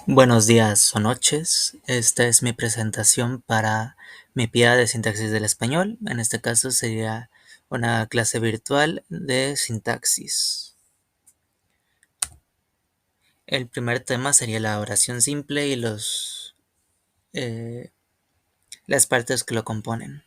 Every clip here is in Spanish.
Buenos días o noches. Esta es mi presentación para mi pieza de sintaxis del español. En este caso sería una clase virtual de sintaxis. El primer tema sería la oración simple y las partes que lo componen.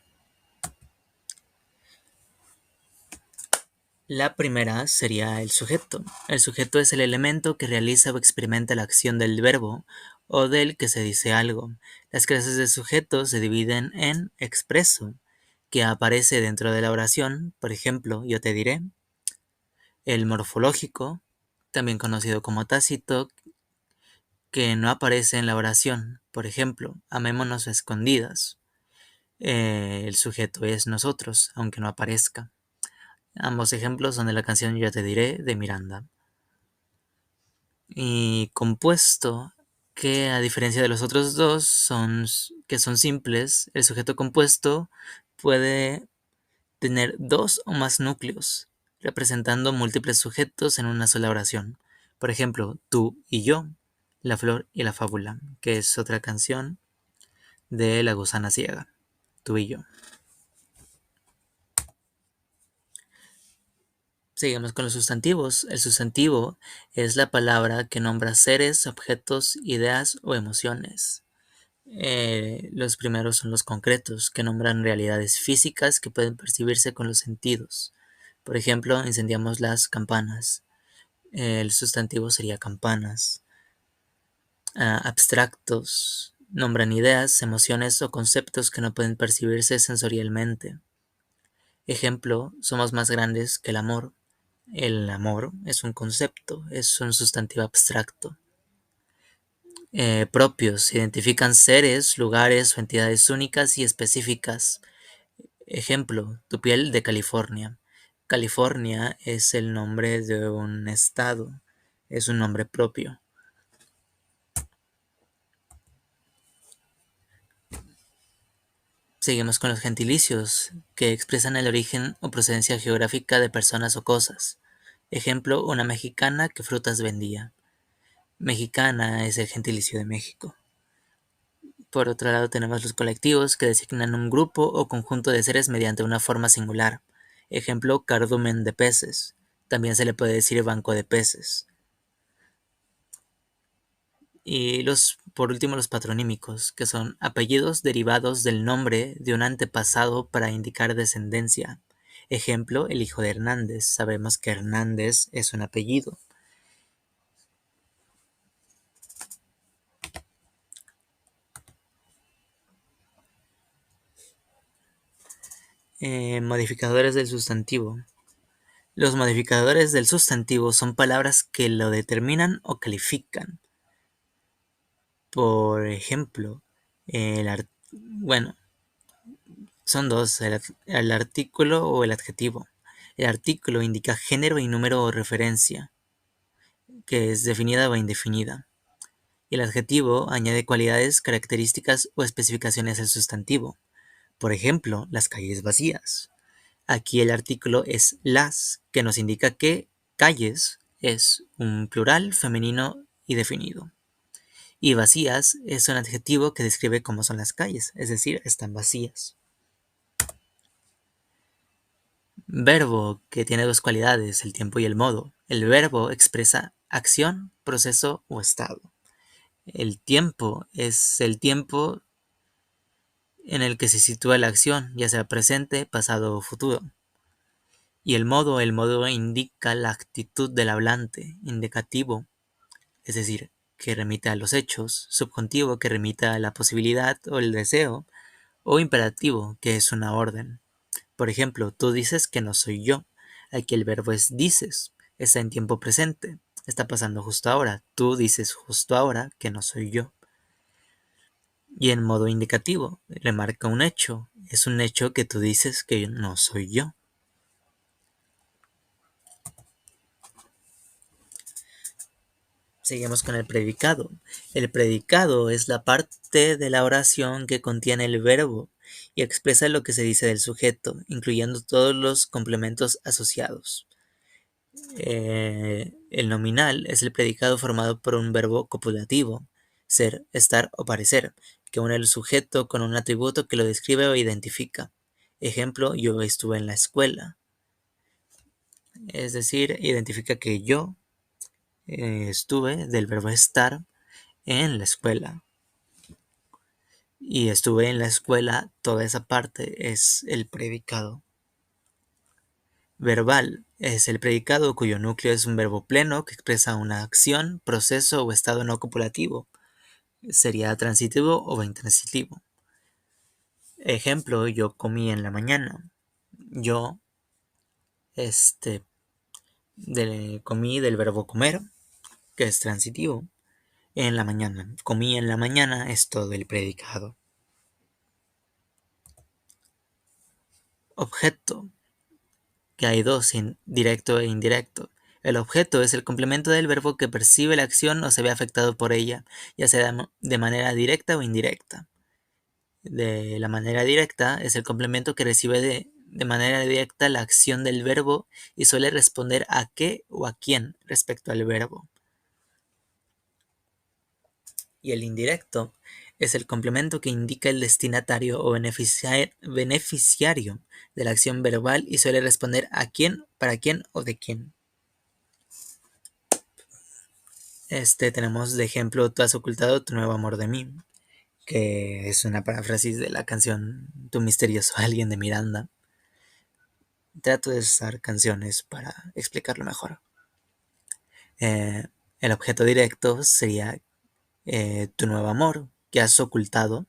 La primera sería el sujeto. El sujeto es el elemento que realiza o experimenta la acción del verbo o del que se dice algo. Las clases de sujeto se dividen en expreso, que aparece dentro de la oración, por ejemplo, yo te diré; el morfológico, también conocido como tácito, que no aparece en la oración, por ejemplo, amémonos a escondidas. El sujeto es nosotros, aunque no aparezca. Ambos ejemplos son de la canción Yo te diré de Miranda. Y compuesto, que a diferencia de los otros dos, que son simples, el sujeto compuesto puede tener dos o más núcleos, representando múltiples sujetos en una sola oración. Por ejemplo, tú y yo, la flor y la fábula, que es otra canción de La gusana ciega, tú y yo. Seguimos con los sustantivos. El sustantivo es la palabra que nombra seres, objetos, ideas o emociones. Los primeros son los concretos, que nombran realidades físicas que pueden percibirse con los sentidos. Por ejemplo, incendiamos las campanas. El sustantivo sería campanas. Abstractos nombran ideas, emociones o conceptos que no pueden percibirse sensorialmente. Ejemplo, somos más grandes que el amor. El amor es un concepto, es un sustantivo abstracto. Propios identifican seres, lugares o entidades únicas y específicas. Ejemplo, tu piel de California. California es el nombre de un estado, es un nombre propio. Seguimos con los gentilicios, que expresan el origen o procedencia geográfica de personas o cosas. Ejemplo, una mexicana que frutas vendía. Mexicana es el gentilicio de México. Por otro lado tenemos los colectivos, que designan un grupo o conjunto de seres mediante una forma singular. Ejemplo, cardumen de peces. También se le puede decir banco de peces. Y por último, los patronímicos, que son apellidos derivados del nombre de un antepasado para indicar descendencia. Ejemplo, el hijo de Hernández. Sabemos que Hernández es un apellido. Modificadores del sustantivo. Los modificadores del sustantivo son palabras que lo determinan o califican. Por ejemplo, son dos, el artículo o el adjetivo. El artículo indica género y número o referencia, que es definida o indefinida. Y el adjetivo añade cualidades, características o especificaciones al sustantivo. Por ejemplo, las calles vacías. Aquí el artículo es las, que nos indica que calles es un plural femenino y definido. Y vacías es un adjetivo que describe cómo son las calles, es decir, están vacías. Verbo, que tiene dos cualidades, el tiempo y el modo. El verbo expresa acción, proceso o estado. El tiempo es el tiempo en el que se sitúa la acción, ya sea presente, pasado o futuro. Y el modo indica la actitud del hablante. Indicativo, es decir, que remite a los hechos. Subjuntivo, que remite a la posibilidad o el deseo. O imperativo, que es una orden. Por ejemplo, tú dices que no soy yo. Aquí el verbo es dices, está en tiempo presente, está pasando justo ahora. Tú dices justo ahora que no soy yo. Y en modo indicativo, remarca un hecho. Es un hecho que tú dices que no soy yo. Seguimos con el predicado. El predicado es la parte de la oración que contiene el verbo y expresa lo que se dice del sujeto, incluyendo todos los complementos asociados. El nominal es el predicado formado por un verbo copulativo. ser, estar o parecer, que une el sujeto con un atributo que lo describe o identifica. Ejemplo, yo estuve en la escuela. Es decir, identifica que yo estuve del verbo estar en la escuela. Y estuve en la escuela, toda esa parte es el predicado. Verbal es el predicado cuyo núcleo es un verbo pleno que expresa una acción, proceso o estado no copulativo. Sería transitivo o intransitivo. Ejemplo, yo comí en la mañana. Yo comí del verbo comer, que es transitivo, en la mañana. Comí en la mañana es todo el predicado. Objeto, que hay dos, directo e indirecto. El objeto es el complemento del verbo que percibe la acción o se ve afectado por ella, ya sea de manera directa o indirecta. De la manera directa es el complemento que recibe de manera directa la acción del verbo y suele responder a qué o a quién respecto al verbo. Y el indirecto es el complemento que indica el destinatario o beneficiario de la acción verbal y suele responder a quién, para quién o de quién. Tenemos de ejemplo, tú has ocultado tu nuevo amor de mí, que es una paráfrasis de la canción Tu misterioso alguien de Miranda. Trato de usar canciones para explicarlo mejor. El objeto directo sería tu nuevo amor, que has ocultado.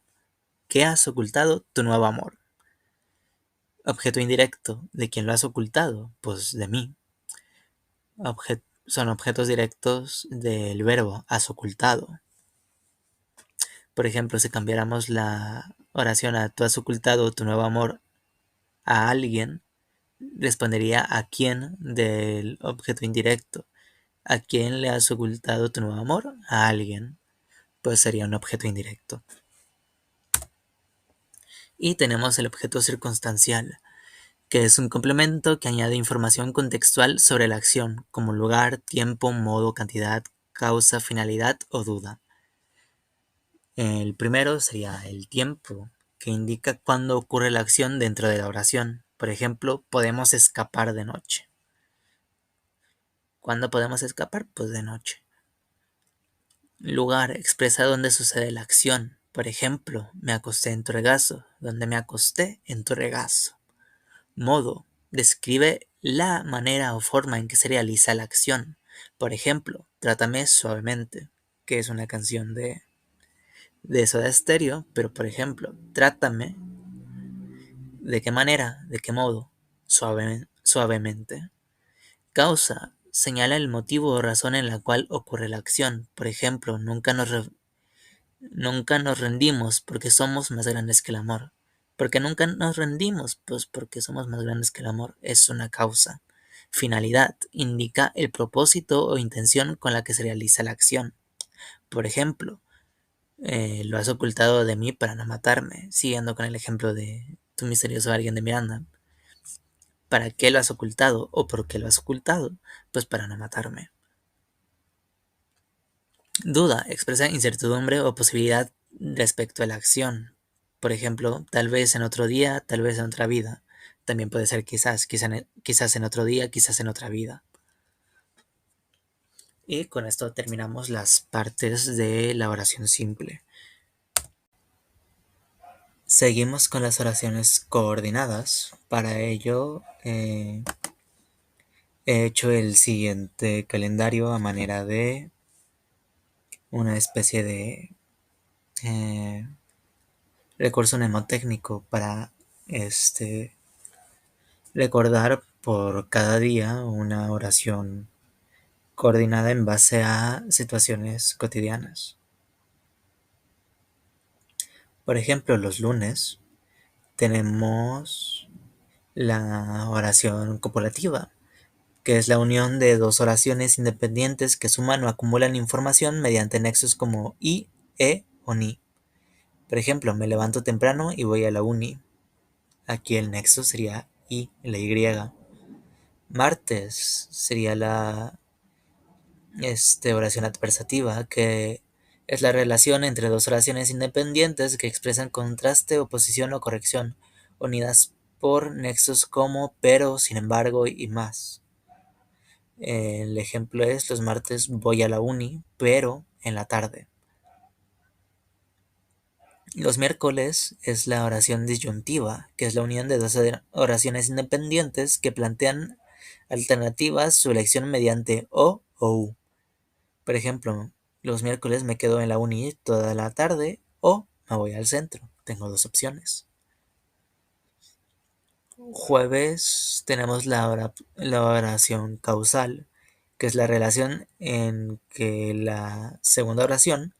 ¿Qué has ocultado? Tu nuevo amor. Objeto indirecto, ¿de quién lo has ocultado? Pues de mí. Son objetos directos del verbo has ocultado. Por ejemplo, si cambiáramos la oración a tú has ocultado tu nuevo amor a alguien, respondería a quién del objeto indirecto. ¿A quién le has ocultado tu nuevo amor? A alguien. Pues sería un objeto indirecto. Y tenemos el objeto circunstancial, que es un complemento que añade información contextual sobre la acción, como lugar, tiempo, modo, cantidad, causa, finalidad o duda. El primero sería el tiempo, que indica cuándo ocurre la acción dentro de la oración. Por ejemplo, podemos escapar de noche. ¿Cuándo podemos escapar? Pues de noche. Lugar expresa dónde sucede la acción. Por ejemplo, me acosté en tu regazo. Donde me acosté en tu regazo. Modo describe la manera o forma en que se realiza la acción. Por ejemplo, Trátame suavemente, que es una canción de Soda Stereo, pero por ejemplo, Trátame, ¿de qué manera? ¿De qué modo? Suavemente. Causa señala el motivo o razón en la cual ocurre la acción. Por ejemplo, nunca nos rendimos porque somos más grandes que el amor. ¿Por qué nunca nos rendimos? Pues porque somos más grandes que el amor. Es una causa. Finalidad indica el propósito o intención con la que se realiza la acción. Por ejemplo, lo has ocultado de mí para no matarme. Siguiendo con el ejemplo de tu misterioso alguien de Miranda. ¿Para qué lo has ocultado? ¿O por qué lo has ocultado? Pues para no matarme. Duda expresa incertidumbre o posibilidad respecto a la acción. Por ejemplo, tal vez en otro día, tal vez en otra vida. También puede ser quizás en otro día, quizás en otra vida. Y con esto terminamos las partes de la oración simple. Seguimos con las oraciones coordinadas. Para ello he hecho el siguiente calendario a manera de una especie de recurso mnemotécnico para recordar por cada día una oración coordinada en base a situaciones cotidianas. Por ejemplo, los lunes tenemos la oración copulativa, que es la unión de dos oraciones independientes que suman o acumulan información mediante nexos como y, o ni. Por ejemplo, me levanto temprano y voy a la uni. Aquí el nexo sería y, la y. Martes sería la oración adversativa que Es la relación entre dos oraciones independientes que expresan contraste, oposición o corrección, unidas por nexos como pero, sin embargo y más. El ejemplo es: los martes voy a la uni, pero en la tarde. Los miércoles es la oración disyuntiva, que es la unión de dos oraciones independientes que plantean alternativas su elección mediante o u. Por ejemplo, los miércoles me quedo en la uni toda la tarde o me voy al centro. Tengo dos opciones. Jueves tenemos la oración causal, que es la relación en que la segunda oración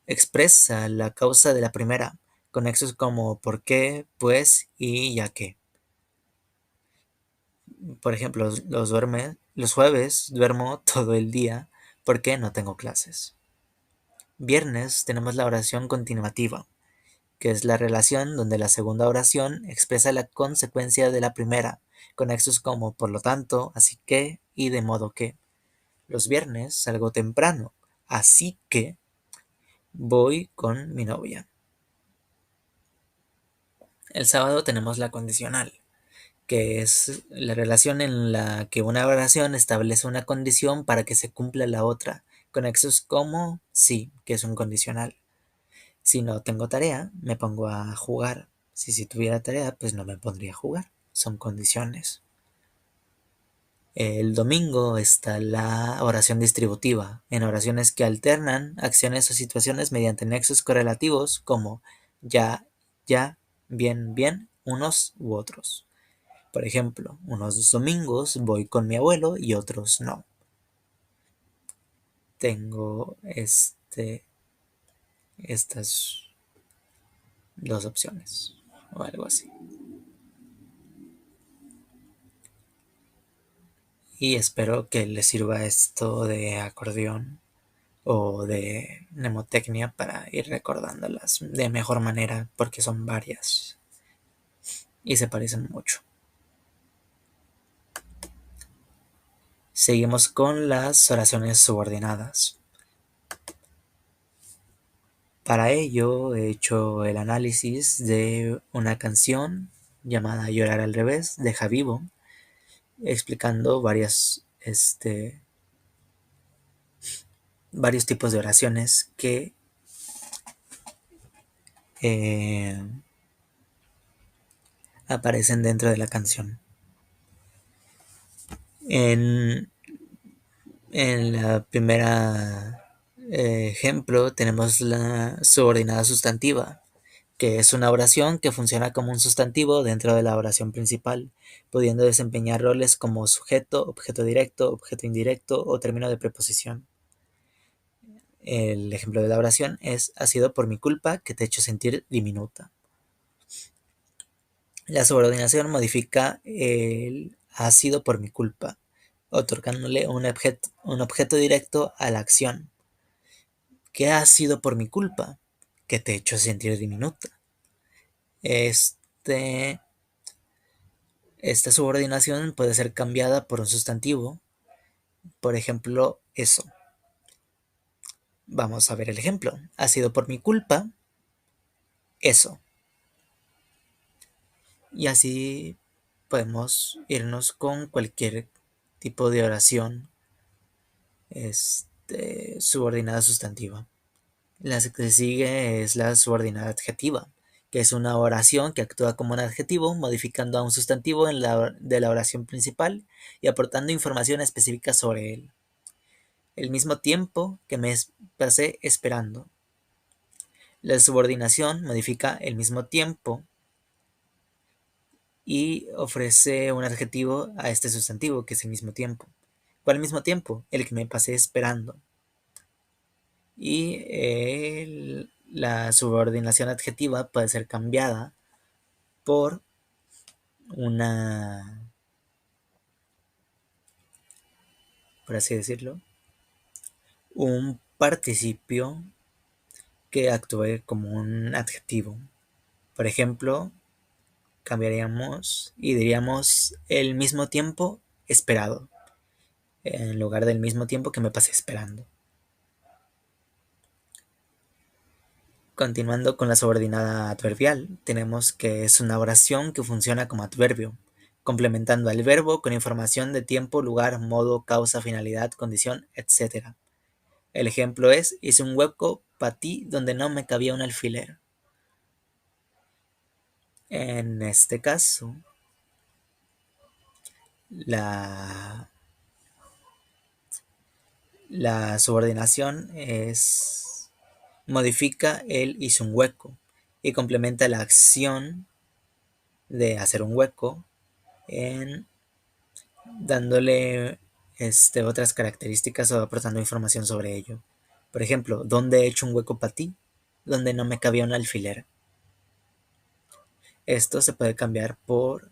expresa la causa de la primera, con nexos como por qué, pues y ya que. Por ejemplo, los jueves duermo todo el día porque no tengo clases. Viernes tenemos la oración continuativa, que es la relación donde la segunda oración expresa la consecuencia de la primera, con nexos como por lo tanto, así que y de modo que. Los viernes salgo temprano, así que voy con mi novia. El sábado tenemos la condicional, que es la relación en la que una oración establece una condición para que se cumpla la otra, con nexos como sí, que es un condicional. Si no tengo tarea, me pongo a jugar. Si tuviera tarea, pues no me pondría a jugar. Son condiciones. El domingo está la oración distributiva, en oraciones que alternan acciones o situaciones mediante nexos correlativos como ya, ya, bien, bien, unos u otros. Por ejemplo, unos domingos voy con mi abuelo y otros no. Tengo estas dos opciones o algo así. Y espero que les sirva esto de acordeón o de mnemotecnia para ir recordándolas de mejor manera, porque son varias y se parecen mucho. Seguimos con las oraciones subordinadas. Para ello he hecho el análisis de una canción llamada Llorar al revés de Javivo, explicando varios tipos de oraciones que eh, aparecen dentro de la canción. En, en la primera ejemplo tenemos la subordinada sustantiva, que es una oración que funciona como un sustantivo dentro de la oración principal, pudiendo desempeñar roles como sujeto, objeto directo, objeto indirecto o término de preposición. El ejemplo de la oración es: ha sido por mi culpa que te he hecho sentir diminuta. La subordinación modifica el ha sido por mi culpa, otorgándole un objeto directo a la acción. ¿Qué ha sido por mi culpa? Que te he hecho sentir diminuta. Esta subordinación puede ser cambiada por un sustantivo, por ejemplo, eso. Vamos a ver el ejemplo. Ha sido por mi culpa, eso. Y así podemos irnos con cualquier tipo de oración subordinada sustantiva. La que sigue es la subordinada adjetiva, que es una oración que actúa como un adjetivo, modificando a un sustantivo de la oración principal y aportando información específica sobre él. El mismo tiempo que me pasé esperando. La subordinación modifica el mismo tiempo y ofrece un adjetivo a este sustantivo, que es el mismo tiempo. ¿Cuál mismo tiempo? El que me pasé esperando. Y la subordinación adjetiva puede ser cambiada por por así decirlo, un participio que actúe como un adjetivo. Por ejemplo, cambiaríamos y diríamos el mismo tiempo esperado, en lugar del mismo tiempo que me pasé esperando. Continuando con la subordinada adverbial, tenemos que es una oración que funciona como adverbio, complementando al verbo con información de tiempo, lugar, modo, causa, finalidad, condición, etc. El ejemplo es: hice un hueco para ti donde no me cabía un alfiler. En este caso, la, la subordinación modifica el hice un hueco y complementa la acción de hacer un hueco en dándole otras características o aportando información sobre ello. Por ejemplo, ¿dónde he hecho un hueco para ti? Donde no me cabía un alfiler. Esto se puede cambiar por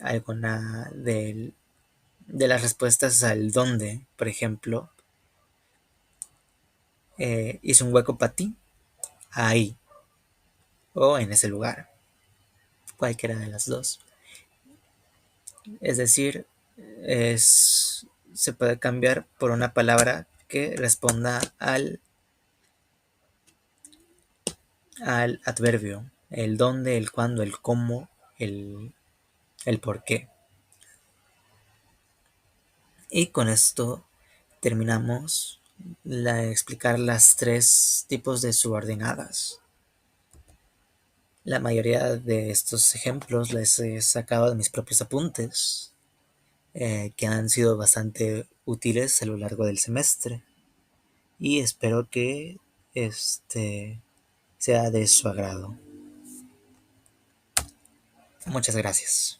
alguna de las respuestas al dónde. Por ejemplo, hice un hueco para ti ahí o en ese lugar. Cualquiera de las dos. Es decir, se puede cambiar por una palabra que responda al adverbio, el dónde, el cuándo, el cómo, el por qué. Y con esto terminamos explicar las tres tipos de subordinadas. La mayoría de estos ejemplos les he sacado de mis propios apuntes, que han sido bastante útiles a lo largo del semestre. Y espero que sea de su agrado. Muchas gracias.